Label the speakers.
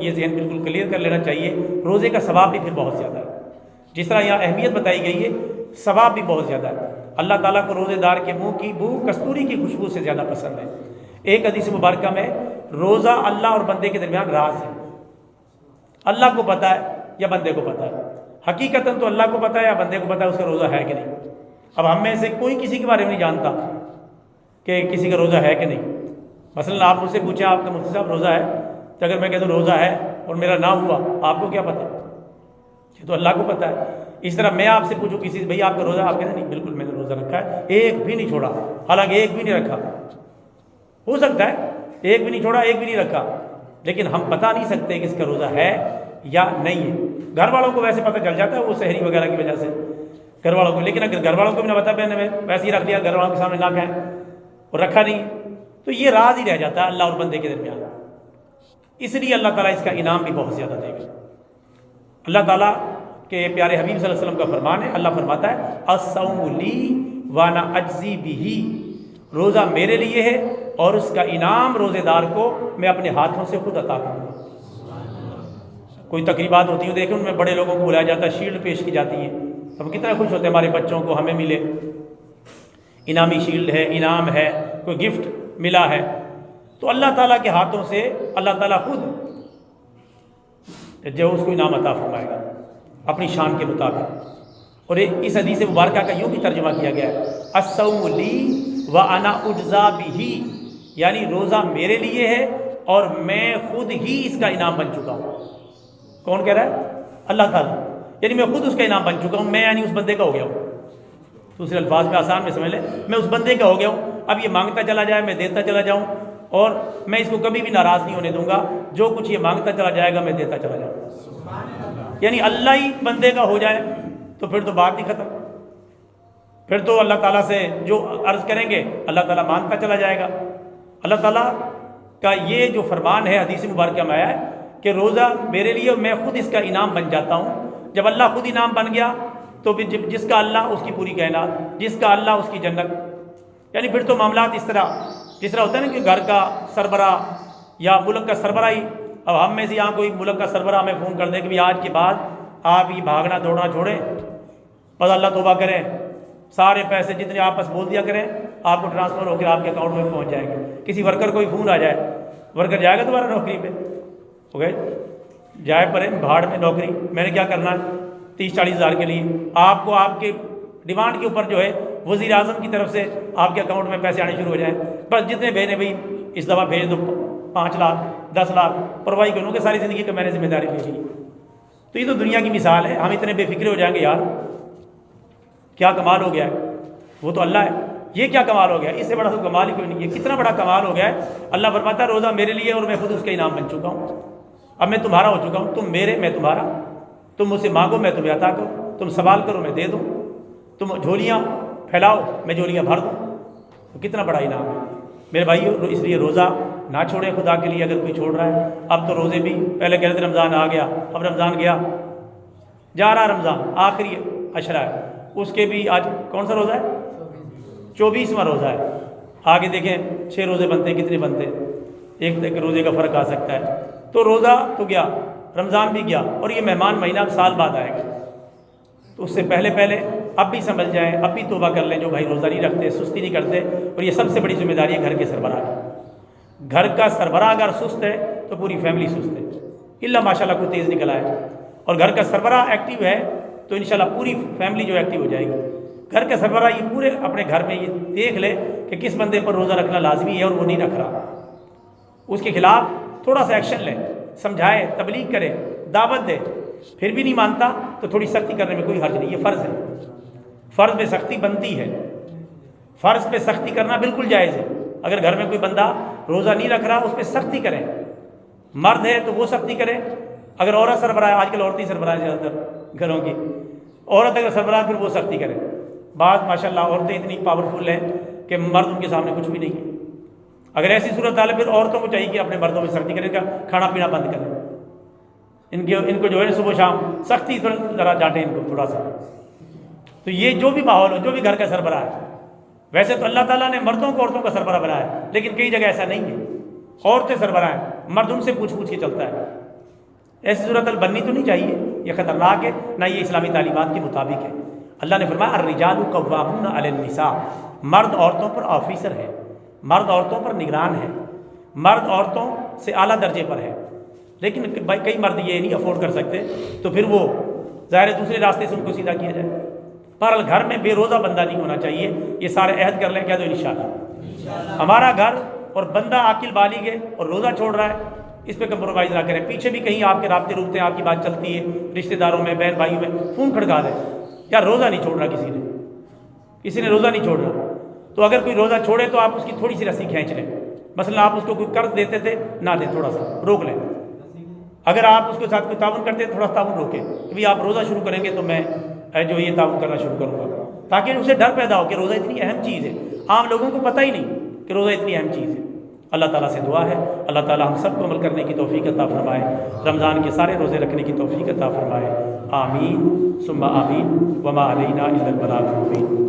Speaker 1: یہ ذہن بالکل کلیئر کر لینا چاہیے، روزے کا ثواب بھی پھر بہت زیادہ ہے، جس طرح یہاں اہمیت بتائی گئی ہے ثواب بھی بہت زیادہ ہے۔ اللہ تعالیٰ کو روزے دار کے منہ کی بو کستوری کی خوشبو سے زیادہ پسند ہے۔ ایک حدیث مبارکہ میں روزہ اللہ اور بندے کے درمیان راز ہے، اللہ کو پتہ ہے یا بندے کو پتہ ہے، حقیقتاً تو اللہ کو پتہ ہے یا بندے کو پتہ ہے اس کا روزہ ہے کہ نہیں۔ اب ہم میں سے کوئی کسی کے بارے میں نہیں جانتا کہ کسی کا روزہ ہے کہ نہیں۔ مثلا آپ مجھ سے پوچھیں آپ کا مفتی صاحب روزہ ہے، تو اگر میں کہتا ہوں روزہ ہے اور میرا نہ ہوا، آپ کو کیا پتہ؟ یہ تو اللہ کو پتہ ہے۔ اس طرح میں آپ سے پوچھوں کسی سے بھائی آپ کا روزہ، آپ کہتے ہیں نہیں بالکل میں نے روزہ رکھا ہے، ایک بھی نہیں چھوڑا، حالانکہ ایک بھی نہیں رکھا، ہو سکتا ہے ایک بھی نہیں چھوڑا ایک بھی نہیں رکھا، لیکن ہم بتا نہیں سکتے کہ اس کا روزہ ہے یا نہیں ہے۔ گھر والوں کو ویسے پتہ چل جاتا ہے وہ سحری وغیرہ کی وجہ سے گھر والوں کو، لیکن اگر گھر والوں کو بھی نہ بتا میں نے ویسے ہی رکھ دیا، گھر والوں کے سامنے نہ کہیں اور رکھا نہیں، تو یہ راز ہی رہ جاتا ہے اللہ اور بندے کے درمیان۔ اس لیے اللہ تعالیٰ اس کا انعام بھی بہت زیادہ دے گا۔ اللہ تعالیٰ کے پیارے حبیب صلی اللہ علیہ وسلم کا فرمان ہے، اللہ فرماتا ہے الصوم لی وانا اجزی بہ، روزہ میرے لیے ہے اور اس کا انعام روزے دار کو میں اپنے ہاتھوں سے خود عطا کروں گا۔ کوئی تقریبات ہوتی ہیں دیکھیں ان میں بڑے لوگوں کو بلایا جاتا ہے، شیلڈ پیش کی جاتی ہیں، ہم کتنا خوش ہوتے ہیں ہمارے بچوں کو ہمیں ملے انعامی شیلڈ ہے، انعام ہے، کوئی گفٹ ملا ہے، تو اللہ تعالیٰ کے ہاتھوں سے اللہ تعالیٰ خود جو اس کو انعام عطا فرمائے گا اپنی شان کے مطابق۔ اور اس حدیث مبارکہ کا یوں بھی ترجمہ کیا گیا ہے الصوم لی وانا اجزی بہ، یعنی روزہ میرے لیے ہے اور میں خود ہی اس کا انعام بن چکا ہوں۔ کون کہہ رہا ہے؟ اللہ تعالیٰ، یعنی میں خود اس کا انعام بن چکا ہوں، میں یعنی اس بندے کا ہو گیا ہوں۔ دوسرے الفاظ میں آسان میں سمجھ لیں، میں اس بندے کا ہو گیا ہوں، اب یہ مانگتا چلا جائے میں دیتا چلا جاؤں، اور میں اس کو کبھی بھی ناراض نہیں ہونے دوں گا، جو کچھ یہ مانگتا چلا جائے گا میں دیتا چلا جاؤں۔ یعنی اللہ ہی بندے کا ہو جائے تو پھر تو بات ہی ختم، پھر تو اللہ تعالیٰ سے جو عرض کریں گے اللہ تعالیٰ مانتا چلا جائے گا۔ اللہ تعالیٰ کا یہ جو فرمان ہے حدیث مبارکہ میں آیا ہے کہ روزہ میرے لیے میں خود اس کا انعام بن جاتا ہوں۔ جب اللہ خود انعام بن گیا تو پھر جس کا اللہ اس کی پوری کائنات، جس کا اللہ اس کی جنت، یعنی پھر تو معاملات اس طرح جس طرح ہوتا ہے نا کہ گھر کا سربراہ یا ملک کا سربراہ ہی، اب ہم میں سے یہاں کوئی ملک کا سربراہ ہمیں فون کر دے کہ آج کے بعد آپ یہ بھاگنا دوڑنا چھوڑیں، بس اللہ توبہ کریں، سارے پیسے جتنے آپس بول دیا کریں، آپ کو ٹرانسفر ہو کے آپ کے اکاؤنٹ میں پہنچ جائے گا۔ کسی ورکر کو ہی فون آ جائے، ورکر جائے گا دوبارہ نوکری پہ، ہو گئے جائے پڑے بھاڑ میں نوکری، میں نے کیا کرنا ہے 30-40 ہزار کے لیے، آپ کو آپ کے ڈیمانڈ کے اوپر جو ہے وزیر اعظم کی طرف سے آپ کے اکاؤنٹ میں پیسے آنے شروع ہو جائیں، بس جتنے بھیجنے بھائی اس دفعہ بھیج دو 5 لاکھ 10 لاکھ، پرواہی کروں کہ ساری زندگی کا میں نے ذمہ داری لی تھی۔ تو یہ تو دنیا کی مثال ہے، ہم اتنے بے فکرے ہو جائیں گے یار کیا کمال ہو گیا ہے، وہ تو اللہ ہے، یہ کیا کمال ہو گیا ہے، اس سے بڑا تو کمال ہی کوئی نہیں ہے، کتنا بڑا کمال ہو گیا ہے۔ اللہ فرماتا ہے روزہ میرے لیے اور میں خود اس کا انعام بن چکا ہوں، اب میں تمہارا ہو چکا ہوں، تم میرے میں تمہارا، تم مجھ سے مانگو میں تمہیں عطا کروں، تم سوال کرو میں دے دوں، تم جھولیاں پھیلاؤ میں جھولیاں بھر دوں، تو کتنا بڑا انعام ہے میرے بھائیو۔ اس لیے روزہ نہ چھوڑیں خدا کے لیے، اگر کوئی چھوڑ رہا ہے۔ اب تو روزے بھی پہلے کہتے تھے رمضان آ گیا، اب رمضان گیا، جا رہا رمضان آخری عشرہ ہے، اس کے بھی آج کون سا روزہ ہے؟ 24واں روزہ ہے۔ آگے دیکھیں 6 روزے بنتے ہیں، کتنے بنتے ہیں، ایک روزے کا فرق آ سکتا ہے۔ تو روزہ تو گیا، رمضان بھی گیا، اور یہ مہمان مہینہ اب سال بعد آئے گا، تو اس سے پہلے اب بھی سنبھل جائیں، اب بھی توبہ کر لیں جو بھائی روزہ نہیں رکھتے، سستی نہیں کرتے۔ اور یہ سب سے بڑی ذمہ داری ہے گھر کے سربراہ کی۔ گھر کا سربراہ اگر سست ہے تو پوری فیملی سست ہے، الا ماشاءاللہ کوئی تیز نکل آئے، اور گھر کا سربراہ ایکٹیو ہے تو انشاءاللہ پوری فیملی جو ایکٹیو ہو جائے گی۔ گھر کا سربراہ یہ پورے اپنے گھر میں یہ دیکھ لے کہ کس بندے پر روزہ رکھنا لازمی ہے اور وہ نہیں رکھ رہا، اس کے خلاف تھوڑا سا ایکشن لے، سمجھائے، تبلیغ کرے، دعوت دے، پھر بھی نہیں مانتا تو تھوڑی سختی کرنے میں کوئی حرج نہیں، یہ فرض ہے، فرض پہ سختی بنتی ہے، فرض پہ سختی کرنا بالکل جائز ہے۔ اگر گھر میں کوئی بندہ روزہ نہیں رکھ رہا اس پہ سختی کریں، مرد ہے تو وہ سختی کرے، اگر عورت سربراہ ہے، آج کل عورتیں سربراہ زیادہ تر گھروں کی، عورت اگر سربراہ پھر وہ سختی کرے۔ بعض ماشاءاللہ عورتیں اتنی پاورفل ہیں کہ مرد ان کے سامنے کچھ بھی نہیں ہے، اگر ایسی صورت حال ہے پھر عورتوں کو چاہیے کہ اپنے مردوں میں سختی کریں، کا کھانا پینا بند کریں، ان کو جو ہے صبح شام سختی ذرا ڈانٹیں ان کو تھوڑا سا۔ تو یہ جو بھی ماحول ہو، جو بھی گھر کا سربراہ ہے، ویسے تو اللہ تعالیٰ نے مردوں کو عورتوں کا سربراہ بنایا ہے، لیکن کئی جگہ ایسا نہیں ہے، عورتیں سربراہ ہیں، مرد ان سے پوچھ کے چلتا ہے. ایسی صورت بننی تو نہیں چاہیے، یہ خطرناک ہے، نہ یہ اسلامی تعلیمات کے مطابق ہے. اللہ نے فرمایا الرجال قوامون علی النساء، مرد عورتوں پر آفیسر ہے، مرد عورتوں پر نگران ہے، مرد عورتوں سے اعلیٰ درجے پر ہے. لیکن کئی مرد یہ نہیں افورڈ کر سکتے، تو پھر وہ ظاہر دوسرے راستے سے ان کو سیدھا کیا جائے. بہرحال گھر میں بے روزہ بندہ نہیں ہونا چاہیے. یہ سارے عہد کر لیں، کہہ دو انشاءاللہ. ہمارا گھر اور بندہ عاقل بالغ ہے اور روزہ چھوڑ رہا ہے، اس پہ کمپرومائز نہ کریں. پیچھے بھی کہیں آپ کے رابطے روکتے ہیں، آپ کی بات چلتی ہے رشتہ داروں میں، بہن بھائیوں میں، فون کھڑکا دیں یار روزہ نہیں چھوڑ رہا کسی نے روزہ نہیں چھوڑ رہا. تو اگر کوئی روزہ چھوڑے تو آپ اس کی تھوڑی سی رسی کھینچ لیں. مثلا آپ اس کو کوئی قرض دیتے تھے، نہ دیں، تھوڑا سا روک لیں. اگر آپ اس کے ساتھ کوئی تعاون کرتے ہیں، تھوڑا تعاون روکیں کہ بھی آپ روزہ شروع کریں گے تو میں جو یہ تعاون کرنا شروع کروں گا، تاکہ اسے ڈر پیدا ہو کہ روزہ اتنی اہم چیز ہے. عام لوگوں کو پتہ ہی نہیں کہ روزہ اتنی اہم چیز ہے. اللہ تعالیٰ سے دعا ہے اللہ تعالیٰ ہم سب کو عمل کرنے کی توفیق عطا فرمائے، رمضان کے سارے روزے رکھنے کی توفیق عطا فرمائے. آمین ثم آمین. وما علینا الا البلاغ المبین.